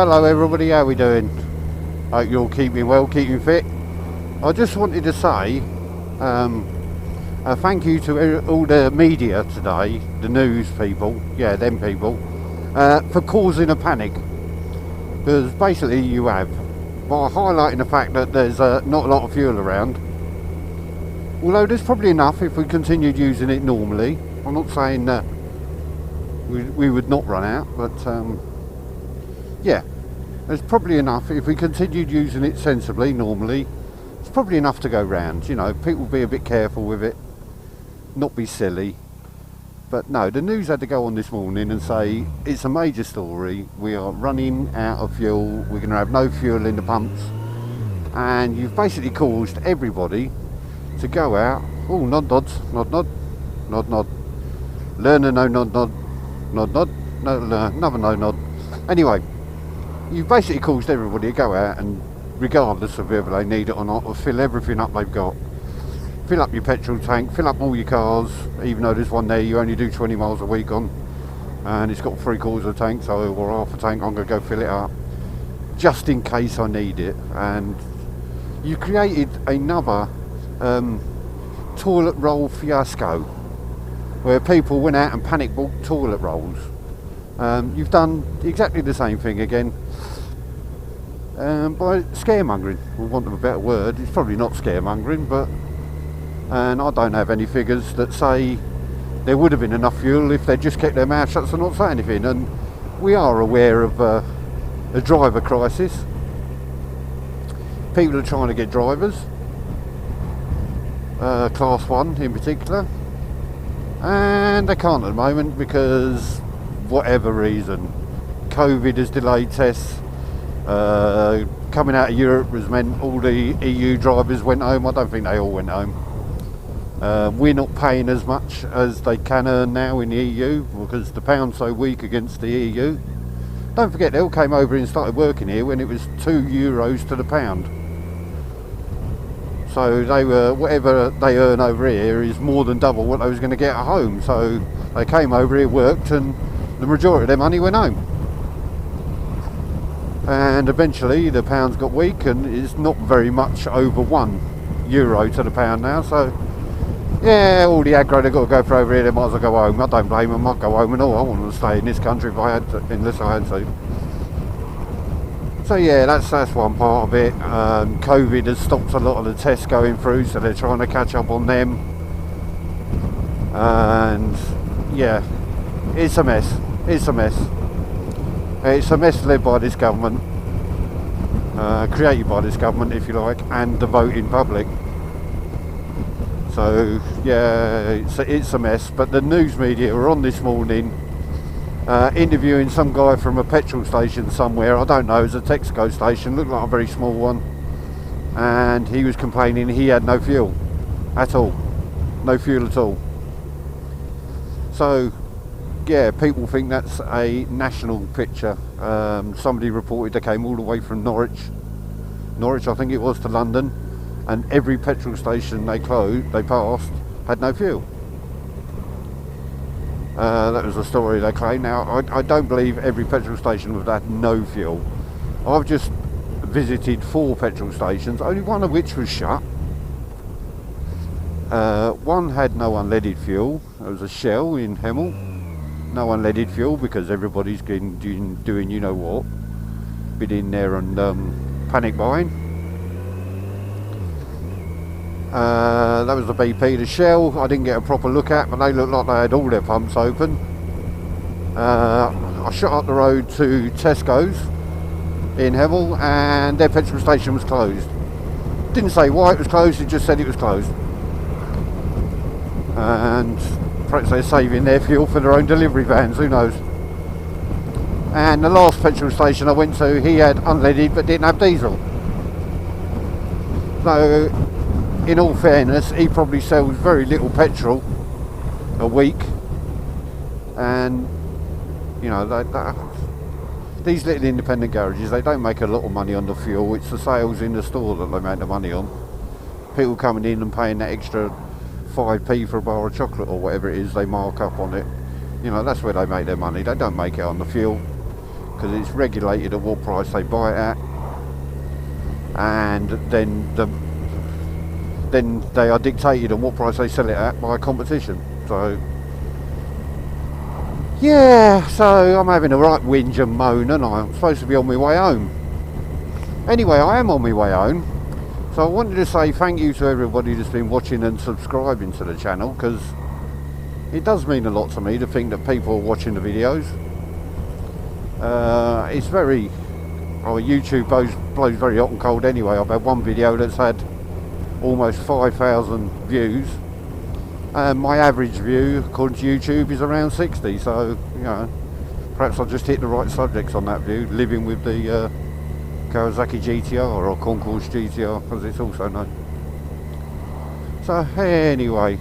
Hello everybody, how we doing? Hope you're keeping well, keeping fit. I just wanted to say thank you to all the media today, the news people, yeah, them people, for causing a panic. Because basically you have, by highlighting the fact that there's not a lot of fuel around. Although there's probably enough if we continued using it normally. I'm not saying that we would not run out, but yeah, there's probably enough if we continued using it sensibly normally. It's probably enough to go round. You know, people be a bit careful with it, not be silly. But no, the news had to go on this morning and say it's a major story. We are running out of fuel. We're going to have no fuel in the pumps, and you've basically caused everybody to go out. Oh, nod, nod. Learn a no, nod, no, another no, nod. Anyway, you've basically caused everybody to go out and, regardless of whether they need it or not, or fill everything up they've got. Fill up your petrol tank, fill up all your cars, even though there's one there you only do 20 miles a week on, and it's got 3/4 of a tank, so, or half a tank, I'm going to go fill it up, just in case I need it. And you created another toilet roll fiasco, where people went out and panic bought toilet rolls. You've done exactly the same thing again, by scaremongering, for want of a better word. It's probably not scaremongering, but, and I don't have any figures that say there would have been enough fuel if they'd just kept their mouth shut and not say anything. And we are aware of a driver crisis. People are trying to get drivers, class 1 in particular, and they can't at the moment because whatever reason. COVID has delayed tests. Coming out of Europe has meant all the EU drivers went home. I don't think they all went home. We're not paying as much as they can earn now in the EU because the pound's so weak against the EU. Don't forget, they all came over and started working here when it was €2 to the pound. So they were, whatever they earn over here is more than double what they was going to get at home. So they came over here, worked, and the majority of their money went home. And eventually the pound's got weak and it's not very much over €1 to the pound now. So yeah, all the aggro they've got to go for over here, they might as well go home. I don't blame them. I'd go home and all. I want to stay in this country if I had to, unless I had to. So yeah, that's one part of it. COVID has stopped a lot of the tests going through, so they're trying to catch up on them. And yeah, it's a mess. It's a mess. It's a mess led by this government, created by this government, if you like, and the voting public. So yeah, it's a mess. But the news media were on this morning, interviewing some guy from a petrol station somewhere. I don't know, it was a Texaco station, looked like a very small one, and he was complaining he had no fuel at all. No fuel at all. So yeah, people think that's a national picture. Somebody reported they came all the way from Norwich I think it was, to London, and every petrol station they passed had no fuel. That was a story they claim. Now I don't believe every petrol station would have had no fuel. I've just visited 4 petrol stations, only one of which was shut. One had no unleaded fuel. It was a Shell in Hemel. No unleaded fuel because everybody's been doing you know what, been in there and panic buying. That was the BP. The Shell I didn't get a proper look at, but they looked like they had all their pumps open. I shot up the road to Tesco's in Hemel and their petrol station was closed. Didn't say why it was closed, it just said it was closed. And perhaps they're saving their fuel for their own delivery vans, who knows. And the last petrol station I went to, he had unleaded but didn't have diesel. So in all fairness, he probably sells very little petrol a week, and you know, these little independent garages, they don't make a lot of money on the fuel. It's the sales in the store that they make the money on. People coming in and paying that extra 5p for a bar of chocolate or whatever it is they mark up on it. You know, that's where they make their money. They don't make it on the fuel. because it's regulated at what price they buy it at, and then they are dictated on what price they sell it at by competition. So yeah, so I'm having a right whinge and moan, and I'm supposed to be on my way home. Anyway, I am on my way home, so I wanted to say thank you to everybody that's been watching and subscribing to the channel, because it does mean a lot to me to think that people are watching the videos. It's very... YouTube blows very hot and cold anyway. I've had one video that's had almost 5,000 views, and my average view according to YouTube is around 60, so you know, perhaps I just hit the right subjects on that view, living with the Kawasaki GTR, or Concours GTR as it's also known. So anyway,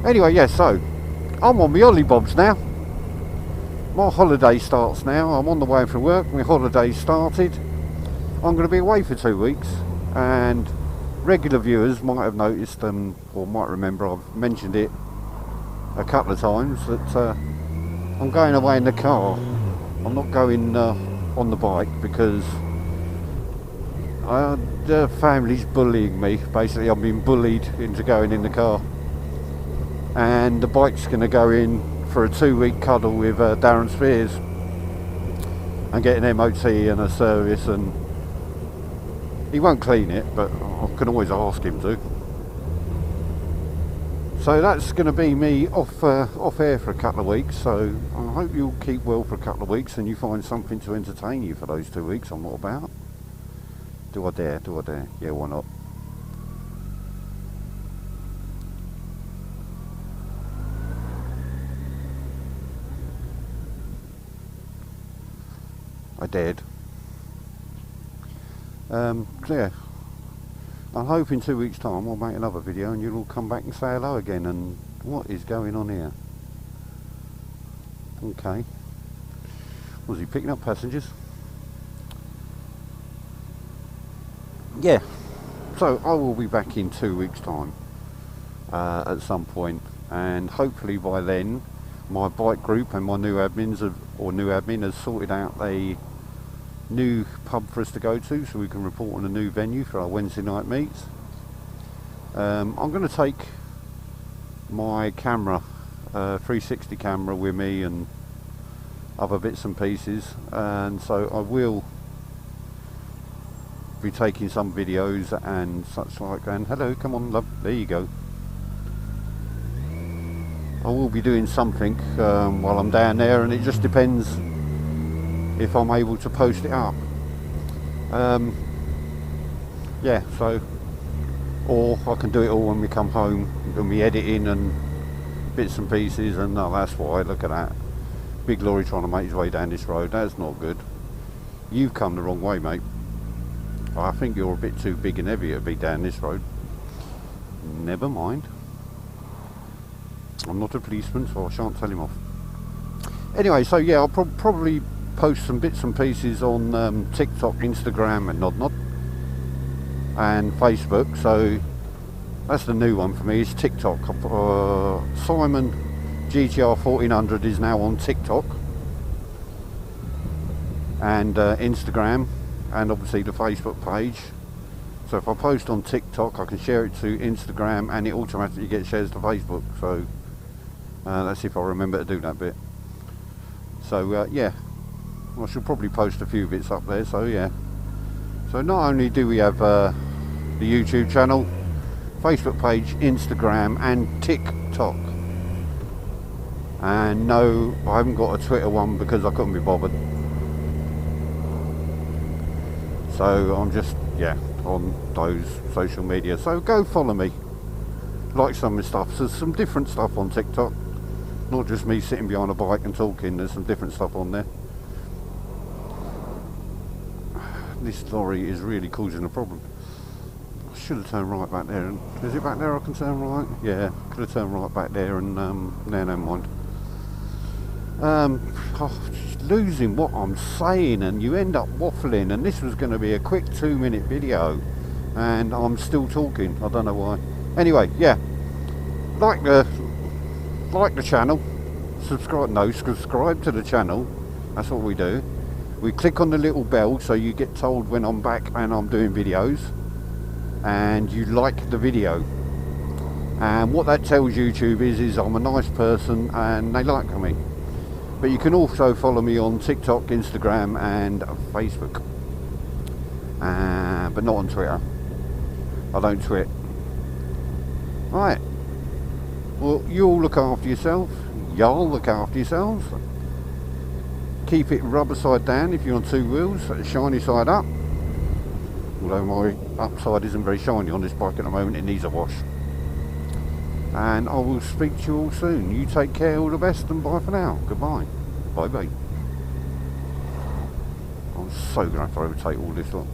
yeah, so I'm on my Ollibobs now. My holiday starts now. I'm on the way from work, my holiday started. I'm going to be away for 2 weeks, and regular viewers might have noticed, or might remember I've mentioned it a couple of times, that I'm going away in the car. I'm not going on the bike, because the family's bullying me. Basically, I'm being bullied into going in the car, and the bike's going to go in for a 2-week cuddle with Darren Spears and get an MOT and a service, and he won't clean it, but I can always ask him to. So that's going to be me off air for a couple of weeks, so I hope you'll keep well for a couple of weeks and you find something to entertain you for those 2 weeks I'm not about. Do I dare? Yeah, why not? I dared. Yeah, I hope in 2 weeks time I'll make another video and you'll all come back and say hello again, and what is going on here? Okay, was he picking up passengers? Yeah, so I will be back in 2 weeks time at some point, and hopefully by then my bike group and my new admin has sorted out a new pub for us to go to, so we can report on a new venue for our Wednesday night meets. I'm going to take my camera, 360 camera, with me and other bits and pieces, and so I will be taking some videos and such like. And hello, come on love, there you go. I will be doing something while I'm down there, and it just depends if I'm able to post it up. Yeah, so, or I can do it all when we come home, when we editing and bits and pieces, and no, that's why, look at that. Big lorry trying to make his way down this road, that's not good. You've come the wrong way, mate. I think you're a bit too big and heavy to be down this road. Never mind. I'm not a policeman, so I shan't tell him off. Anyway, so yeah, I'll probably post some bits and pieces on TikTok, Instagram and Nod and Facebook. So that's the new one for me, is TikTok. Simon GTR 1400 is now on TikTok and Instagram, and obviously the Facebook page. So if I post on TikTok, I can share it to Instagram and it automatically gets shared to Facebook. So let's see if I remember to do that bit. So yeah, I should probably post a few bits up there. So yeah, so not only do we have the YouTube channel, Facebook page, Instagram and TikTok, and no, I haven't got a Twitter one because I couldn't be bothered. So I'm just, yeah, on those social media. So go follow me, like some of the stuff. There's some different stuff on TikTok, not just me sitting behind a bike and talking. There's some different stuff on there. This lorry is really causing a problem. I should have turned right back there. Is it back there I can turn right? Yeah, could have turned right back there, and no, never mind. Just losing what I'm saying, and you end up waffling, and this was going to be a quick 2-minute video and I'm still talking. I don't know why. Anyway, yeah, like the channel, subscribe to the channel, that's what we do, We click on the little bell so you get told when I'm back and I'm doing videos, and you like the video. And what that tells YouTube is I'm a nice person and they like me. But you can also follow me on TikTok, Instagram and Facebook. But not on Twitter. I don't tweet. Right. Well, you all look after yourself. Y'all look after yourselves. Keep it rubber side down if you're on two wheels, shiny side up. Although my upside isn't very shiny on this bike at the moment, it needs a wash. And I will speak to you all soon. You take care, all the best, and bye for now. Goodbye. Bye bye. I'm so going to have to overtake all this lot.